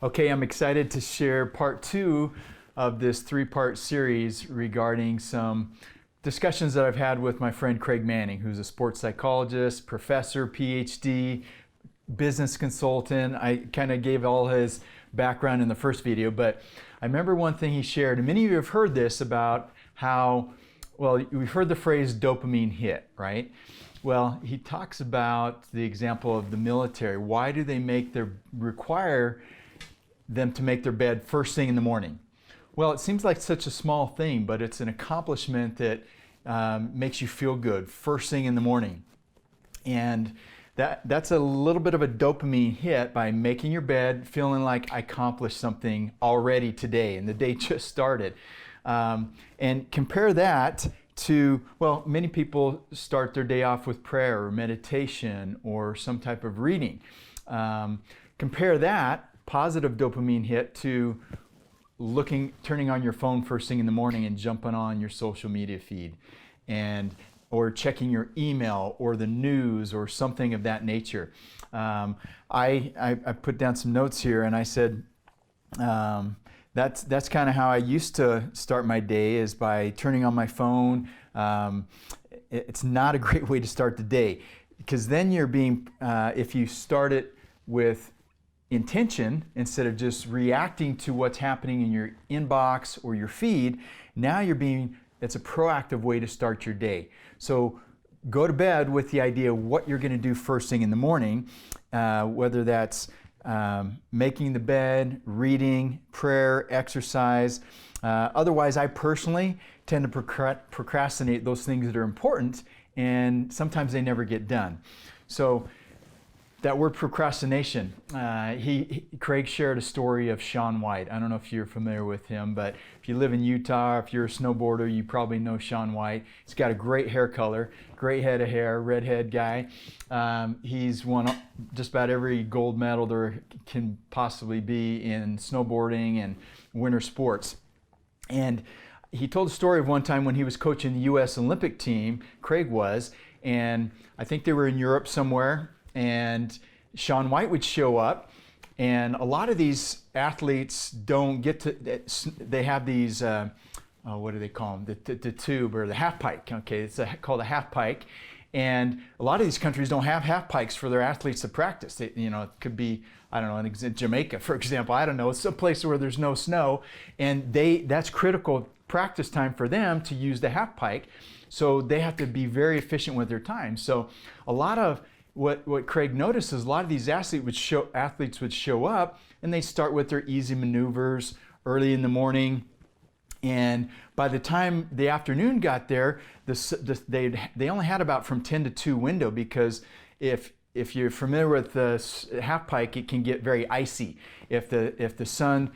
Okay, I'm excited to share part two of this three-part series regarding some discussions that I've had with my friend Craig Manning, who's a sports psychologist, professor, PhD, business consultant. I kind of gave all his background in the first video, but I remember one thing he shared, and many of you have heard this about how, well, we've heard the phrase dopamine hit, right? Well, he talks about the example of the military. Why do they require them to make their bed first thing in the morning? Well, it seems like such a small thing, but it's an accomplishment that makes you feel good first thing in the morning. And that's a little bit of a dopamine hit by making your bed, feeling like I accomplished something already today and the day just started. And compare that to, well, many people start their day off with prayer or meditation or some type of reading. Compare that positive dopamine hit to turning on your phone first thing in the morning and jumping on your social media feed, or checking your email or the news or something of that nature. I put down some notes here, and I said that's kind of how I used to start my day, is by turning on my phone. It's not a great way to start the day, because then you're if you start it with intention instead of just reacting to what's happening in your inbox or your feed, now it's a proactive way to start your day. So go to bed with the idea of what you're going to do first thing in the morning, whether that's making the bed, reading, prayer, exercise. Otherwise, I personally tend to procrastinate those things that are important, and sometimes they never get done. So that word procrastination, Craig shared a story of Shaun White. I don't know if you're familiar with him, but if you live in Utah, if you're a snowboarder, you probably know Shaun White. He's got a great hair color, great head of hair, redhead guy. He's won just about every gold medal there can possibly be in snowboarding and winter sports. And he told a story of one time when he was coaching the U.S. Olympic team, Craig was, and I think they were in Europe somewhere, and Shaun White would show up, and a lot of these athletes don't get to, they have these, what do they call them? The tube, or the half pike. Okay, it's called a half pike. And a lot of these countries don't have half pikes for their athletes to practice. It could be, I don't know, in Jamaica, for example. I don't know, it's a place where there's no snow, and that's critical practice time for them to use the half pike. So they have to be very efficient with their time. So a lot of what Craig noticed is a lot of these athletes would show up, and they start with their easy maneuvers early in the morning. And by the time the afternoon got there, they only had about from 10 to 2 window, because if you're familiar with the half pike, it can get very icy. If the sun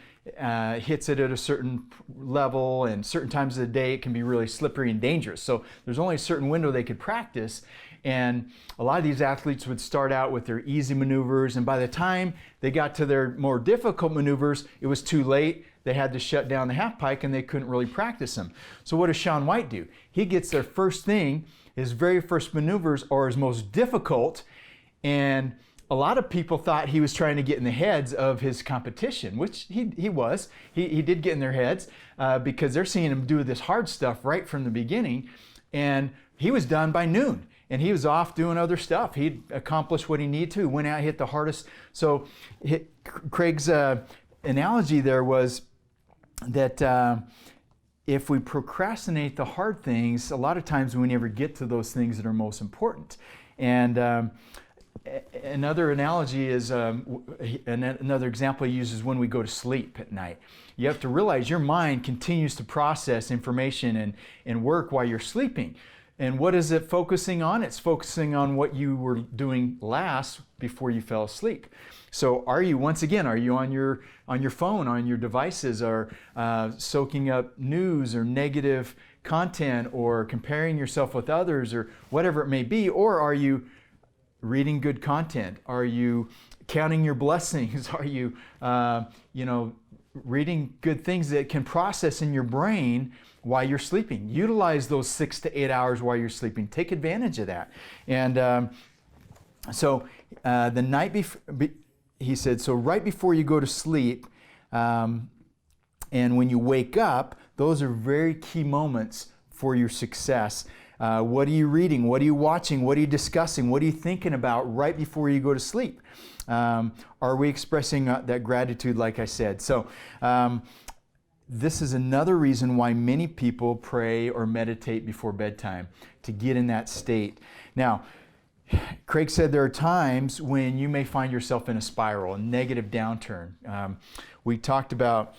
hits it at a certain level and certain times of the day, it can be really slippery and dangerous. So there's only a certain window they could practice. And a lot of these athletes would start out with their easy maneuvers, and by the time they got to their more difficult maneuvers, it was too late. They had to shut down the half pike, and they couldn't really practice them. So what does Shaun White do? He gets their first thing, his very first maneuvers are his most difficult, and a lot of people thought he was trying to get in the heads of his competition, which he was. He did get in their heads because they're seeing him do this hard stuff right from the beginning, and he was done by noon. And he was off doing other stuff. He'd accomplished what he needed to, went out, hit the hardest. So Craig's analogy there was that if we procrastinate the hard things, a lot of times we never get to those things that are most important. And another analogy is, another example he uses when we go to sleep at night. You have to realize your mind continues to process information and work while you're sleeping. And what is it focusing on? It's focusing on what you were doing last before you fell asleep. So are you on your phone, on your devices, or soaking up news or negative content, or comparing yourself with others, or whatever it may be? Or are you reading good content? Are you counting your blessings? Are you, reading good things that can process in your brain while you're sleeping? Utilize those 6 to 8 hours while you're sleeping. Take advantage of that. And so the night before, he said, so right before you go to sleep, and when you wake up, those are very key moments for your success. What are you reading? What are you watching? What are you discussing? What are you thinking about right before you go to sleep? Are we expressing that gratitude, like I said? So this is another reason why many people pray or meditate before bedtime, to get in that state. Now, Craig said there are times when you may find yourself in a spiral, a negative downturn. We talked about,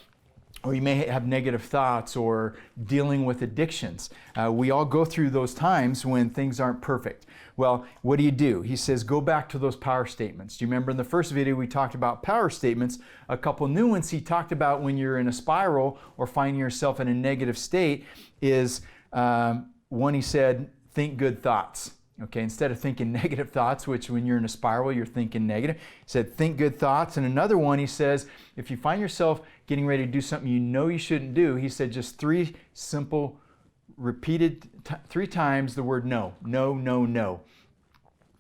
or you may have negative thoughts or dealing with addictions. We all go through those times when things aren't perfect. Well, what do? He says, go back to those power statements. Do you remember in the first video we talked about power statements? A couple new ones he talked about when you're in a spiral or finding yourself in a negative state is, one he said, think good thoughts. Okay, instead of thinking negative thoughts, which when you're in a spiral, you're thinking negative, he said, think good thoughts. And another one, he says, if you find yourself getting ready to do something you know you shouldn't do, he said, just three simple, repeated 3 times the word no, no, no, no.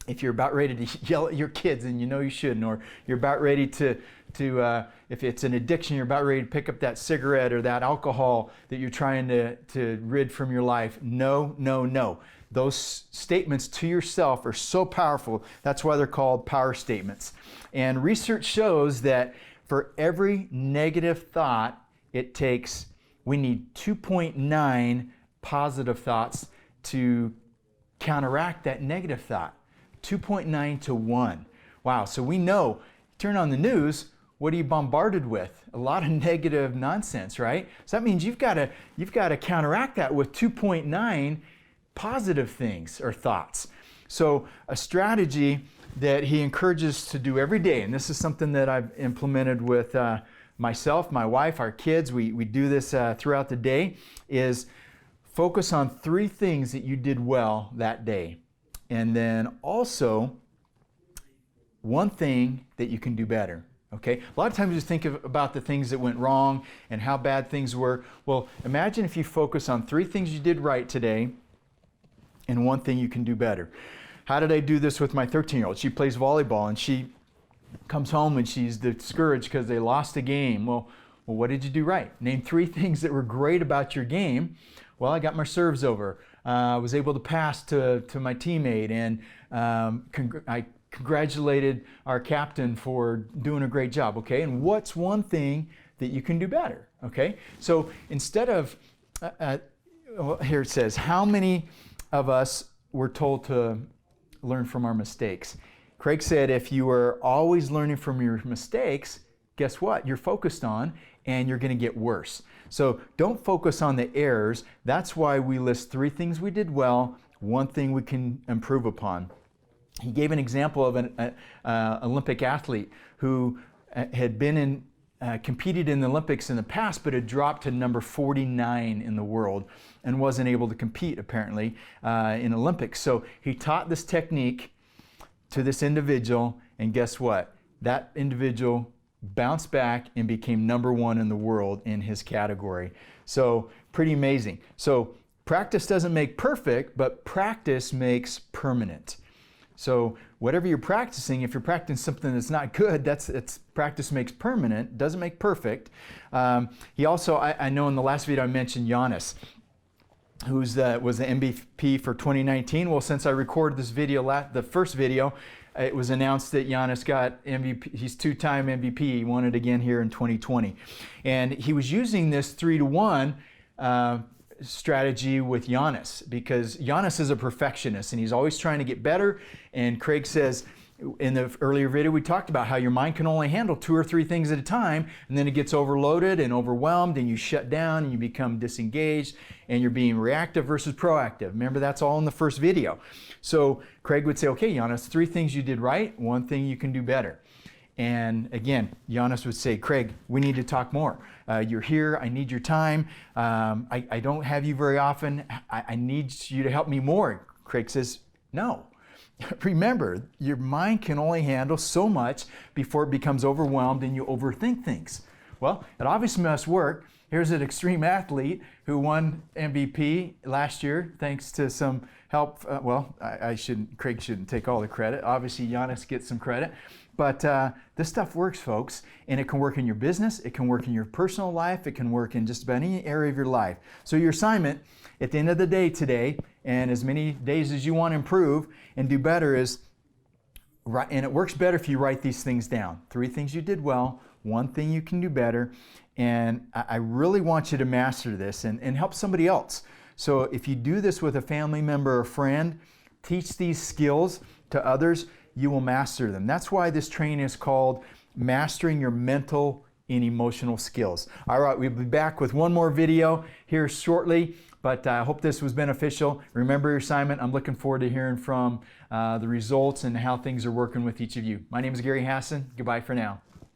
If you're about ready to yell at your kids and you know you shouldn't, or you're about ready to if it's an addiction, you're about ready to pick up that cigarette or that alcohol that you're trying to rid from your life, no, no, no. Those statements to yourself are so powerful. That's why they're called power statements. And research shows that for every negative thought, we need 2.9 positive thoughts to counteract that negative thought. 2.9 to 1. Wow, so we know, turn on the news, what are you bombarded with? A lot of negative nonsense, right? So that means you've got to counteract that with 2.9 positive things or thoughts. So a strategy that he encourages to do every day, and this is something that I've implemented with myself, my wife, our kids, we do this throughout the day, is focus on 3 things that you did well that day. And then also 1 thing that you can do better. Okay? A lot of times you think about the things that went wrong and how bad things were. Well, imagine if you focus on 3 things you did right today and 1 thing you can do better. How did I do this with my 13-year-old? She plays volleyball and she comes home and she's discouraged because they lost a game. Well, what did you do right? Name 3 things that were great about your game. Well, I got my serves over. I was able to pass to my teammate, and I congratulated our captain for doing a great job, okay? And what's 1 thing that you can do better, okay? So instead of, here it says, how many of us were told to learn from our mistakes? Craig said if you are always learning from your mistakes, guess what? You're focused on, and you're going to get worse. So don't focus on the errors. That's why we list 3 things we did well, 1 thing we can improve upon. He gave an example of an Olympic athlete who had been competed in the Olympics in the past, but had dropped to number 49 in the world and wasn't able to compete, apparently, in Olympics. So he taught this technique to this individual, and guess what? That individual bounced back and became number 1 in the world in his category. So pretty amazing. So practice doesn't make perfect, but practice makes permanent. So whatever you're practicing, if you're practicing something that's not good, it's practice makes permanent, doesn't make perfect. He also, I know in the last video I mentioned Giannis, who was the MVP for 2019. Well, since I recorded this video, the first video, it was announced that Giannis got MVP. He's 2-time MVP. He won it again here in 2020. And he was using this 3-to-1 strategy with Giannis, because Giannis is a perfectionist and he's always trying to get better. And Craig says, in the earlier video, we talked about how your mind can only handle 2 or 3 things at a time, and then it gets overloaded and overwhelmed, and you shut down and you become disengaged, and you're being reactive versus proactive. Remember, that's all in the first video. So Craig would say, okay, Giannis, 3 things you did right, 1 thing you can do better. And again, Giannis would say, Craig, we need to talk more. You're here, I need your time. I don't have you very often. I need you to help me more. Craig says, no. Remember, your mind can only handle so much before it becomes overwhelmed and you overthink things. Well, it obviously must work. Here's an extreme athlete who won MVP last year thanks to some help. Craig shouldn't take all the credit. Obviously, Giannis gets some credit. But this stuff works, folks, and it can work in your business, it can work in your personal life, it can work in just about any area of your life. So your assignment at the end of the day today, and as many days as you want to improve and do better, is, and it works better if you write these things down. 3 things you did well, 1 thing you can do better, and I really want you to master this and help somebody else. So if you do this with a family member or friend, teach these skills to others, you will master them. That's why this training is called Mastering Your Mental and Emotional Skills. All right, we'll be back with one more video here shortly, but I hope this was beneficial. Remember your assignment. I'm looking forward to hearing from the results and how things are working with each of you. My name is Gary Hassan. Goodbye for now.